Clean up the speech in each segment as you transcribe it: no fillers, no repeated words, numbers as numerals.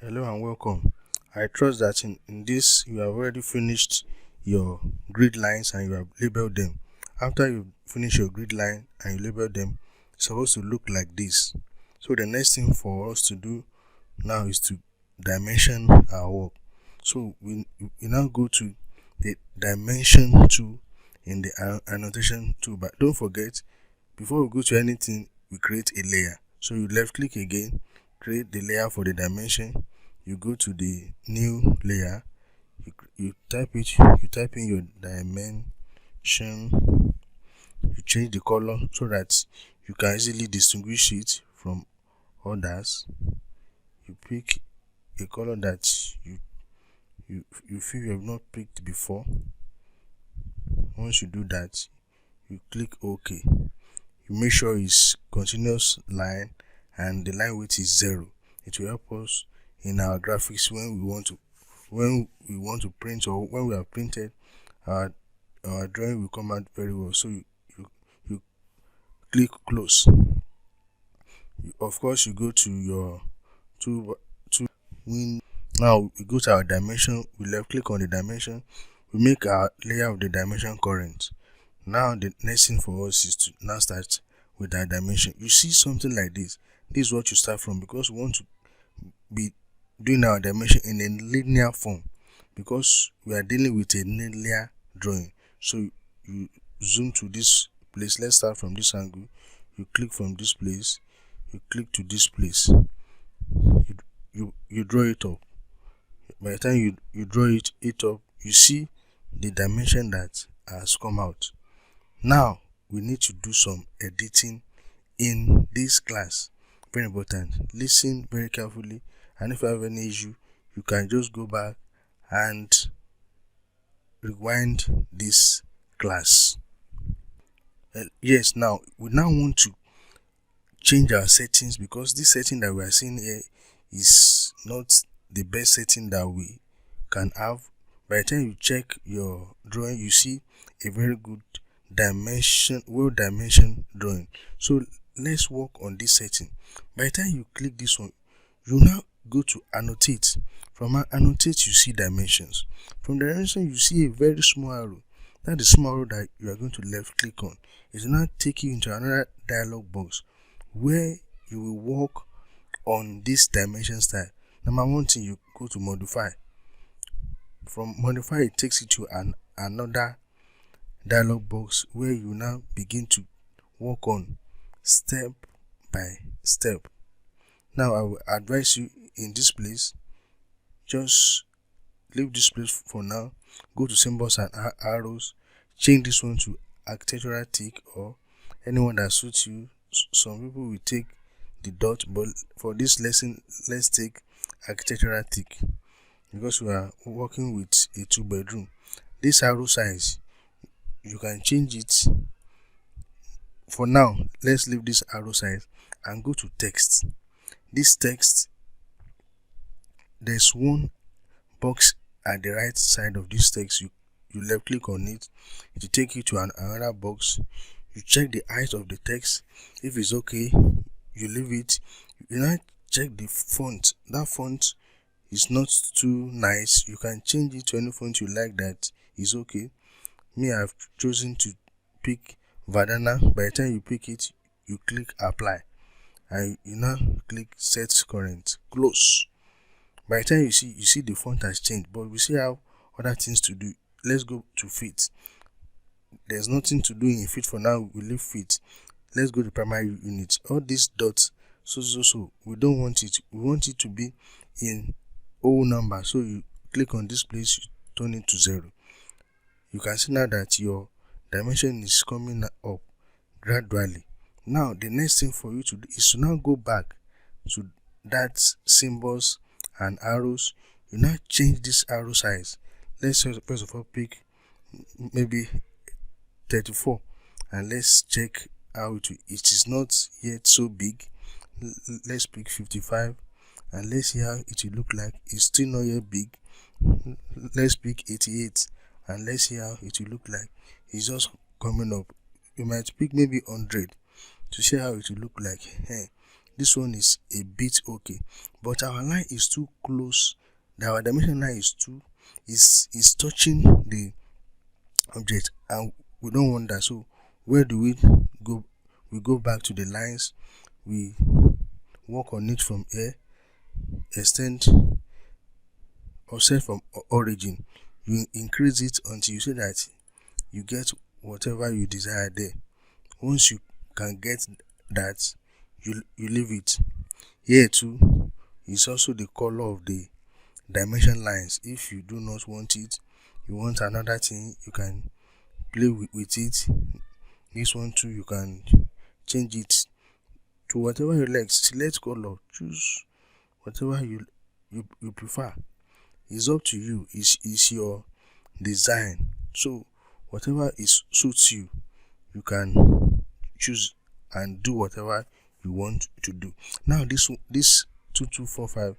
Hello and welcome. I trust that in this you have already finished your grid lines and you have labeled them. After you finish your grid line and you label them, it's supposed to look like this. So the next thing for us to do now is to dimension our work. So we now go to the dimension tool in the annotation toolbar. Don't forget, before we go to anything, we create a layer. So you left click again, create the layer for the dimension. You go to the new layer, you type in your dimension, you change the color so that you can easily distinguish it from others. You pick a color that you feel you have not picked before. Once you do that, you click OK. You make sure it's continuous line and the line width is 0. It will help us in our graphics when we want to print, or when we have printed, our drawing will come out very well. So you click close. Of course, you go to your tool win. Now we go to our dimension. We left click on the dimension. We make our layer of the dimension current. Now the next thing for us is to now start with our dimension. You see something like this. This is what you start from, because we want to be doing our dimension in a linear form, because we are dealing with a linear drawing. So you zoom to this place. Let's start from this angle. You click from this place, you click to this place, you draw it up. By the time you draw it up, you see the dimension that has come out. Now we need to do some editing in this class. Very important. Listen very carefully, and if you have any issue, you can just go back and rewind this class. Yes, now we want to change our settings, because this setting that we are seeing here is not the best setting that we can have. By the time you check your drawing, you see a very good well-dimensioned drawing. So let's work on this setting. By the time you click this one, you now go to annotate. From annotate, you see dimensions. From dimension, you see a very small arrow. That's the small arrow that you are going to left click on. It will now take you into another dialog box where you will work on this dimension style. Number one thing, you go to modify. From modify, it takes you to another dialog box where you now begin to work on step by step. Now I will advise you, in this place, just leave this place for now. Go to symbols and arrows, change this one to architectural tick, or anyone that suits you. Some people will take the dot, but for this lesson, let's take architectural tick, because we are working with a 2-bedroom. This arrow size, you can change it. For now, let's leave this arrow size and go to text. This text, there's one box at the right side of this text. You left click on it, it will take you to another box. You check the height of the text. If it's okay, you leave it. You now check the font. That font is not too nice. You can change it to any font you like that is okay. Me, I've chosen to pick Vadana. By the time you pick it, you click apply, and you now click set current, close. By the time you see the font has changed, but we still have other things to do. Let's go to fit. There's nothing to do in fit for now. We leave fit. Let's go to primary unit. All these dots, so we don't want it. We want it to be in whole number. So you click on this place, you turn it to 0. You can see now that your dimension is coming up gradually. Now the next thing for you to do is to now go back to that symbols and arrows. You now change this arrow size. Let's first of all pick maybe 34, and let's check how it is not yet so big. Let's pick 55, and let's see how it will look like. It's still not yet big. Let's pick 88, and let's see how it will look like. It's just coming up. You might pick maybe 100 to see how it will look like. this one is a bit okay, but our line is too close. Our dimension line is touching the object, and we don't want that. So where do we go? We go back to the lines, we work on it from here, extend or set from origin. You increase it until you see that you get whatever you desire there. Once you can get that, you leave it. Here too is also the color of the dimension lines. If you do not want it, you want another thing, you can play with it. This one too, you can change it to whatever you like. Select color, choose whatever you prefer. It's up to you. It's your design. So whatever suits you, you can choose and do whatever you want to do. Now this 2245,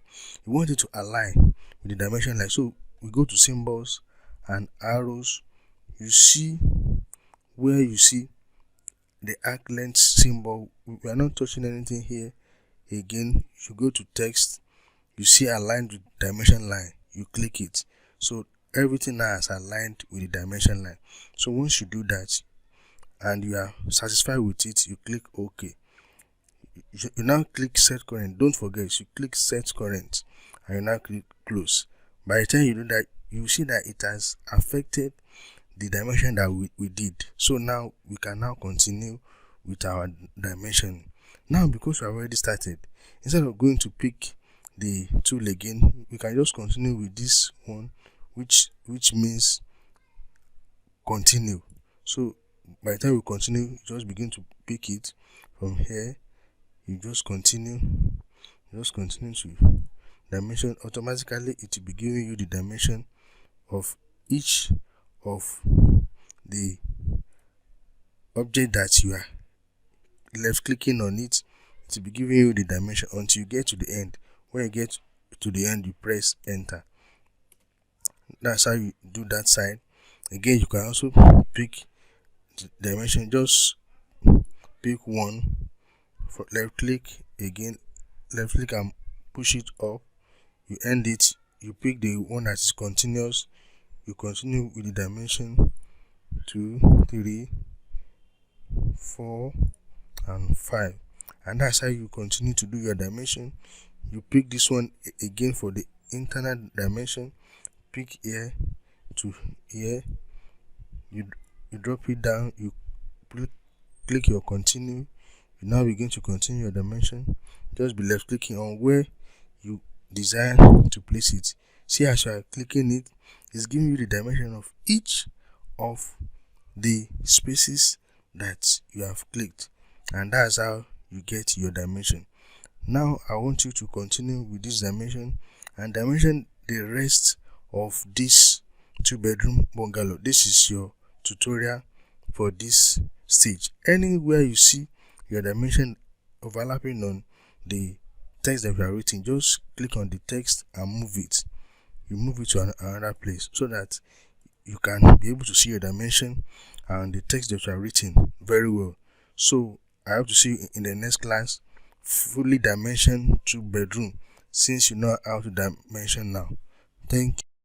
you want it to align with the dimension line. So we go to symbols and arrows. You see where you see the arc length symbol. We are not touching anything here. Again, you go to text, you see aligned with dimension line, you click it. So everything now is aligned with the dimension line. So once you do that and you are satisfied with it, you click OK. You now click set current. Don't forget, you click set current and you now click close. By the time you do that, you see that it has affected the dimension that we did. So now we can now continue with our dimension. Now because we have already started, instead of going to pick the tool again, we can just continue with this one, which means continue. So by the time we continue, you just begin to pick it from here. You just continue to dimension. Automatically it will be giving you the dimension of each of the object that you are left clicking on it. It will be giving you the dimension until you get to the end. When you get to the end, you press enter. That's how you do that side. Again, you can also pick the dimension. Just pick one, for left click, again left click and push it up. You end it. You pick the one that is continuous. You continue with the dimension 2, 3, 4 and 5, and that's how you continue to do your dimension. You pick this one again for the internal dimension. Pick here to here. You drop it down. You click your continue. You now begin to continue your dimension. Just be left clicking on where you desire to place it. See, as you are clicking it, it's giving you the dimension of each of the spaces that you have clicked, and that's how you get your dimension. Now I want you to continue with this dimension and dimension the rest of this 2-bedroom bungalow. This is your tutorial for this stage. Anywhere you see your dimension overlapping on the text that you are writing, just click on the text and move it. You move it to another place so that you can be able to see your dimension and the text that you are writing very well. So I hope to see you in the next class, fully dimension 2-bedroom, since you know how to dimension now. Thank you.